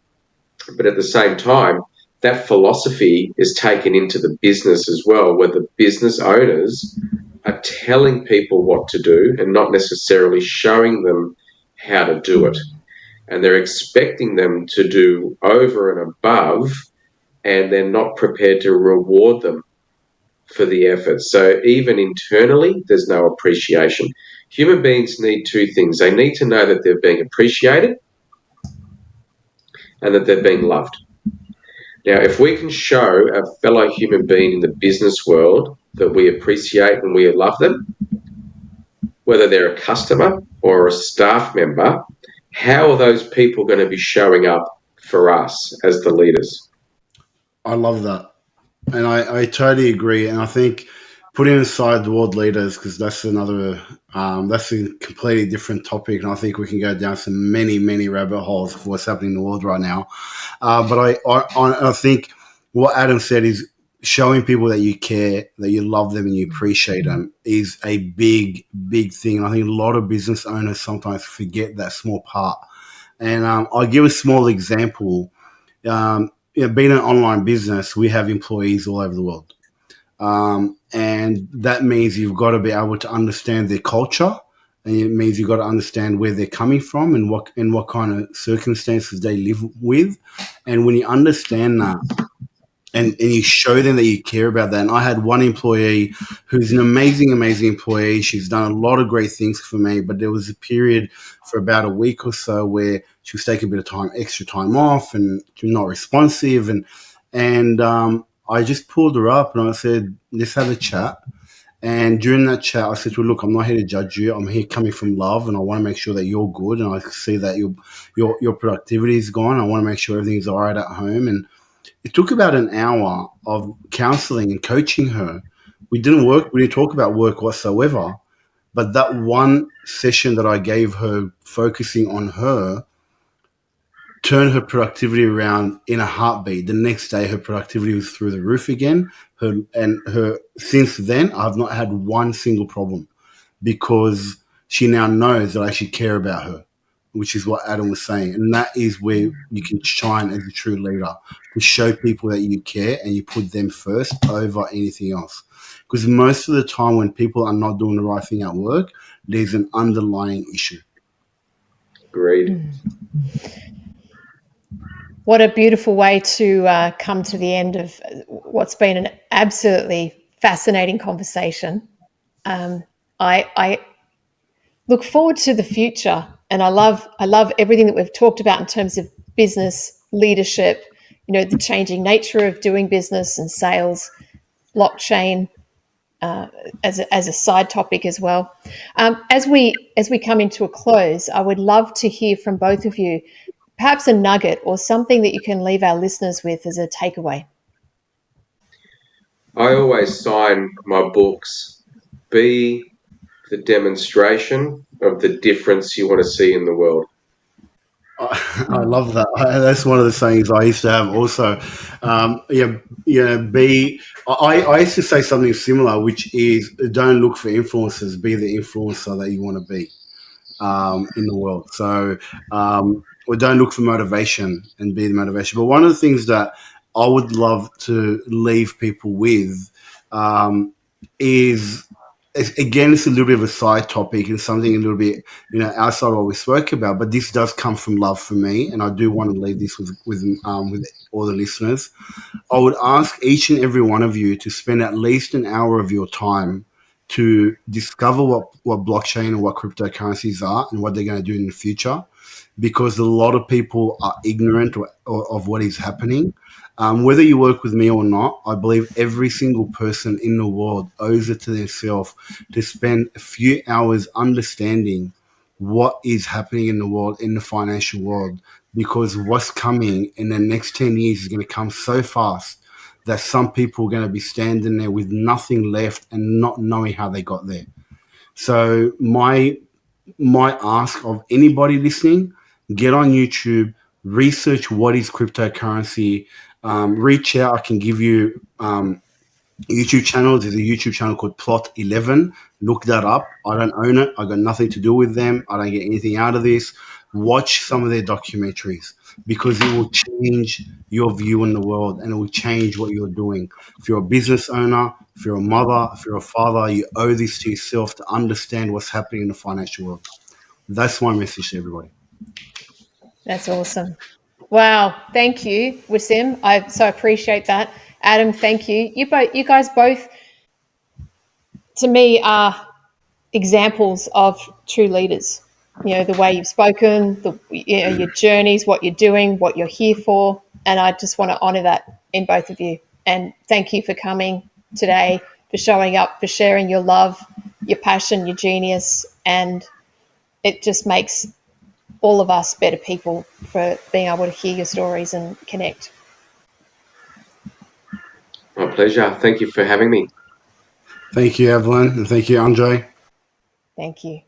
[SPEAKER 1] But at the same time, that philosophy is taken into the business as well, where the business owners are telling people what to do and not necessarily showing them how to do it. And they're expecting them to do over and above, and they're not prepared to reward them for the effort. So even internally, there's no appreciation. Human beings need two things. They need to know that they're being appreciated and that they're being loved. Now, if we can show a fellow human being in the business world that we appreciate and we love them, whether they're a customer or a staff member, how are those people going to be showing up for us as the leaders.
[SPEAKER 3] I love that. And I totally agree. And I think putting aside the world leaders, because that's that's a completely different topic. And I think we can go down some many rabbit holes of what's happening in the world right now. But I think what Adam said is showing people that you care, that you love them and you appreciate them is a big thing. And I think a lot of business owners sometimes forget that small part. And I'll give a small example. Being an online business, we have employees all over the world. And that means you've got to be able to understand their culture, and it means you've got to understand where they're coming from and what kind of circumstances they live with. And when you understand that, and you show them that you care about that. And I had one employee who's an amazing employee. She's done a lot of great things for me, but there was a period for about a week or so where she was taking a bit of extra time off, and she was not responsive. And I just pulled her up and I said, let's have a chat. And during that chat, I said to her, look, I'm not here to judge you. I'm here coming from love, and I want to make sure that you're good. And I see that your productivity is gone. I want to make sure everything's all right at home. And it took about an hour of counseling and coaching her. We didn't talk about work whatsoever. But that one session that I gave her focusing on her turned her productivity around in a heartbeat. The next day, her productivity was through the roof again. Since then, I've not had one single problem because she now knows that I actually care about her, which is what Adam was saying. And that is where you can shine as a true leader, to show people that you care and you put them first over anything else. Because most of the time when people are not doing the right thing at work, there's an underlying issue.
[SPEAKER 1] Agreed.
[SPEAKER 2] What a beautiful way to come to the end of what's been an absolutely fascinating conversation. I look forward to the future, and I love everything that we've talked about in terms of business leadership. The changing nature of doing business and sales, blockchain as a side topic as well. As we come into a close, I would love to hear from both of you, perhaps a nugget or something that you can leave our listeners with as a takeaway.
[SPEAKER 1] I always sign my books, be the demonstration of the difference you want to see in the world.
[SPEAKER 3] I love that. That's one of the sayings I used to have also. I used to say something similar, which is don't look for influencers, be the influencer that you want to be in the world. So, or don't look for motivation and be the motivation. But one of the things that I would love to leave people with is, again, it's a little bit of a side topic and something a little bit, outside what we spoke about, but this does come from love for me. And I do want to leave this with all the listeners. I would ask each and every one of you to spend at least an hour of your time to discover what blockchain and what cryptocurrencies are and what they're going to do in the future, because a lot of people are ignorant of what is happening. Whether you work with me or not, I believe every single person in the world owes it to themselves to spend a few hours understanding what is happening in the world, in the financial world, because what's coming in the next 10 years is going to come so fast that some people are going to be standing there with nothing left and not knowing how they got there. So my ask of anybody listening, get on YouTube, research what is cryptocurrency, reach out. I can give you YouTube channels. There's a YouTube channel called Plot 11. Look that up. I don't own it. I got nothing to do with them. I don't get anything out of this. Watch some of their documentaries, because it will change your view on the world and it will change what you're doing. If you're a business owner, if you're a mother, if you're a father, you owe this to yourself to understand what's happening in the financial world. That's my message to everybody.
[SPEAKER 2] That's awesome. Wow. Thank you, Wassim. I so appreciate that. Adam, thank you. You guys both, to me, are examples of true leaders. The way you've spoken, your journeys, what you're doing, what you're here for. And I just want to honor that in both of you. And thank you for coming today, for showing up, for sharing your love, your passion, your genius. And it just makes all of us better people for being able to hear your stories and connect.
[SPEAKER 1] My pleasure. Thank you for having me.
[SPEAKER 3] Thank you, Evelyn, and thank you, Andre.
[SPEAKER 2] Thank you.